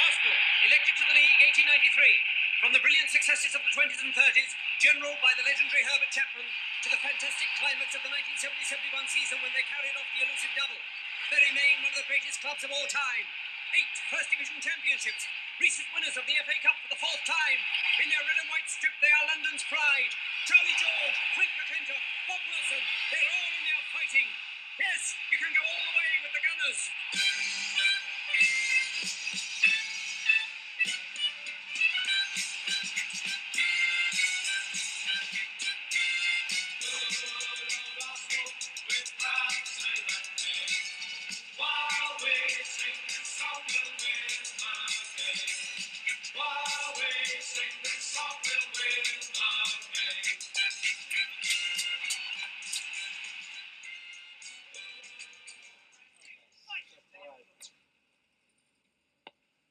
Arsenal, elected to the league 1893. From the brilliant successes of the 20s and 30s, generalled by the legendary Herbert Chapman, to the fantastic climax of the 1970-71 season when they carried off the elusive double, they remain one of the greatest clubs of all time. 8 First Division championships, recent winners of the FA Cup for the 4th time. In their red and white strip, they are London's pride. Charlie George, Frank McClintock, Bob Wilson, they're all in there fighting. Yes, you can go all the way with the Gunners.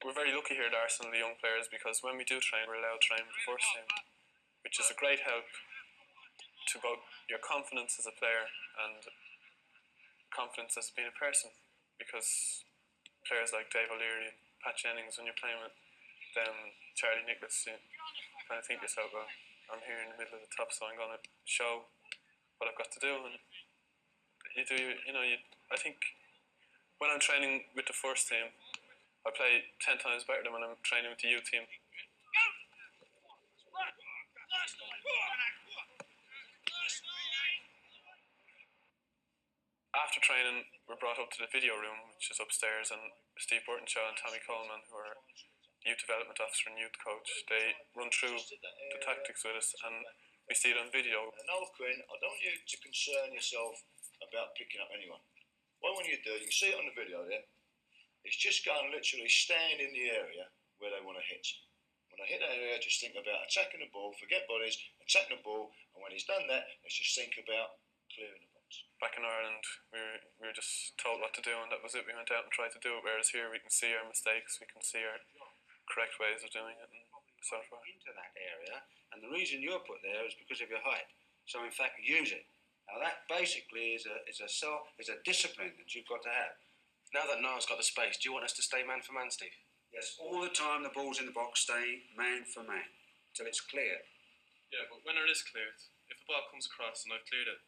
We're very lucky here at Arsenal, the young players, because when we do train, we're allowed to train with the first team, which is a great help to both your confidence as a player and confidence as being a person, because players like Dave O'Leary, Pat Jennings, when you're playing with them, Charlie Nicholas, you kind of think to yourself, well, I'm here in the middle of the top, so I'm going to show what I've got to do. And I think when I'm training with the first team, I play 10 times better than when I'm training with the youth team. After training, we're brought up to the video room, which is upstairs, and Steve Burtonshaw and Tommy Coleman, who are youth development officer and youth coach, they run through the tactics with us, and we see it on video. Niall Quinn, I don't want you to concern yourself about picking up anyone. What I want you to do, you can see it on the video there, is just go and literally stand in the area where they want to hit. When they hit that area, just think about attacking the ball, forget bodies, attack the ball, and when he's done that, let's just think about clearing the box. Back in Ireland, we were just told what to do, and that was it. We went out and tried to do it, whereas here we can see our mistakes, we can see our correct ways of doing it, and so forth. Into that area, and the reason you're put there is because of your height. So in fact, use it. Now that basically is a discipline that you've got to have. Now that Niall's got the space, do you want us to stay man for man, Steve? Yes, all the time the ball's in the box, stay man for man, till it's clear. Yeah, but when it is cleared, if the ball comes across and I've cleared it,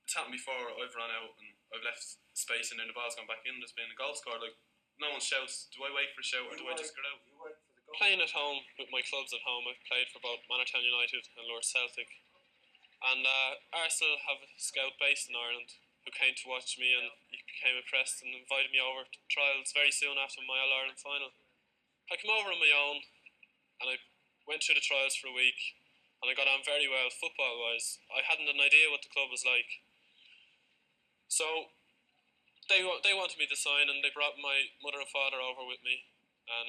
it's happened before, I've run out and I've left space and then the ball's gone back in, there's been a goal scored, like, no one shouts, do I wait for a shout or do I just get out? Playing at home with my clubs at home, I've played for both Manortown United and Lower Celtic, and Arsenal have a scout based in Ireland who came to watch me, and he became impressed and invited me over to trials very soon after my All-Ireland final. I came over on my own and I went through the trials for a week and I got on very well football-wise. I hadn't an idea what the club was like. So they wanted me to sign, and they brought my mother and father over with me, and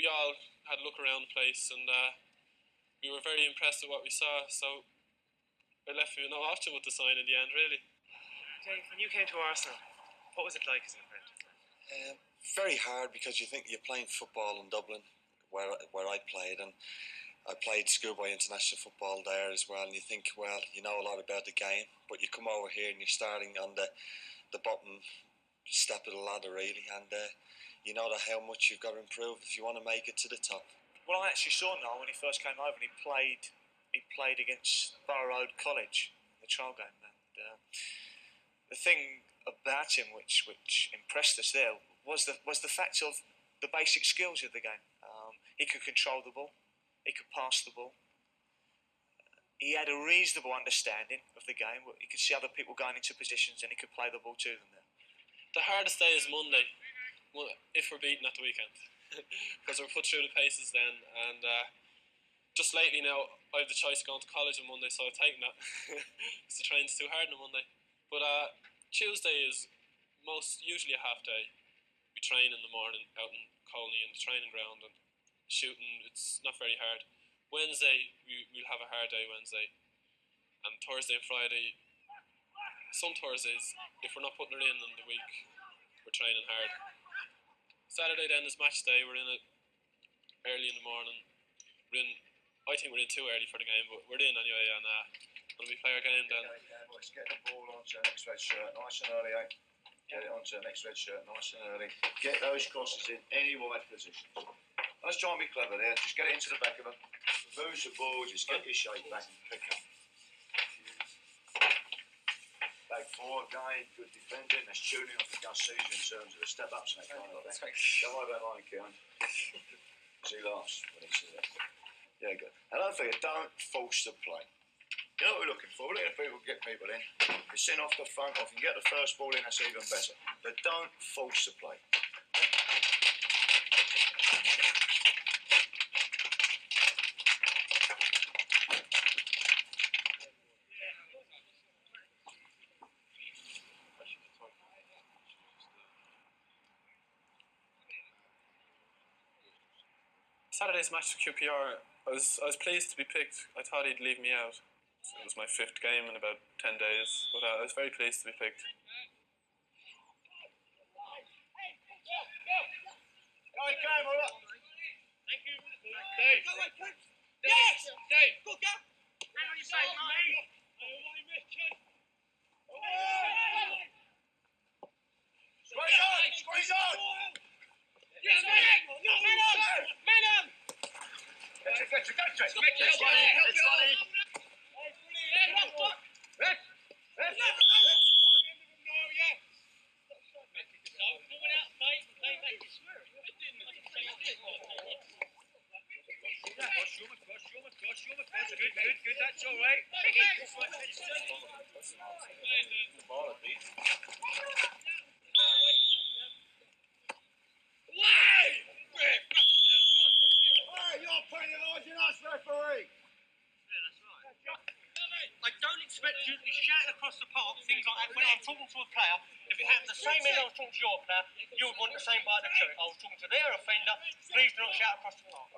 we all had a look around the place, and we were very impressed with what we saw, so it left me with no option but to sign in the end, really. Dave, when you came to Arsenal, what was it like as an apprentice? Very hard, because you think you're playing football in Dublin, where I played, and I played schoolboy international football there as well, and you think, well, you know a lot about the game, but you come over here and you're starting on the bottom step of the ladder, really, and you know that how much you've got to improve if you want to make it to the top. Well, I actually saw Niall when he first came over, and he played against Borough Road College in the trial game, and the thing about him which impressed us there was the fact of the basic skills of the game. He could control the ball, he could pass the ball, he had a reasonable understanding of the game. He could see other people going into positions and he could play the ball to them there. The hardest day is Monday, if we're beaten at the weekend, because we're put through the paces then, and just lately now I have the choice of going to college on Monday, so I've taken that because the train's too hard on a Monday. But Tuesday is usually a half day. We train in the morning out in Colney in the training ground, and shooting, it's not very hard. Wednesday, we'll have a hard day Wednesday, and Thursday and Friday, some Thursdays, if we're not putting it in the week, we're training hard. Saturday then is match day. We're in it early in the morning. I think we're in too early for the game, but we're in anyway, and when we play our game then. Let's get the ball onto the next red shirt, nice and early, eh? Get it onto the next red shirt nice and early. Get those crosses in any wide positions. Let's try and be clever there. Just get it into the back of them. Lose the ball, just get your shape back and pick up. Back four again, good defending. That's tuning off the Gus Caesar in terms of the step ups and that kind of thing. Don't worry about mine, Kieran. Because he laughs when he says it. Yeah, good. And don't forget, don't force the play. You know what we're looking for? We're looking for people to get people in. If you send off the front, or if you can get the first ball in, that's even better. But don't force the play. Saturday's match for QPR, I was pleased to be picked. I thought he'd leave me out. It was my 5th game in about 10 days, but I was very pleased to be picked. Yes! Dave! Go, go! Hang on, you say, mate! Squeeze on! Squeeze on! Yes, mate! Man on! Get you. It's running. It's running. Good, that's all right. You're penalising us, referee. I don't expect you to be shouting across the park things like that when I'm talking to a player. If it happened the same way I was talking to your player, you would want the same by the church. I was talking to their offender. Please do not shout across the park.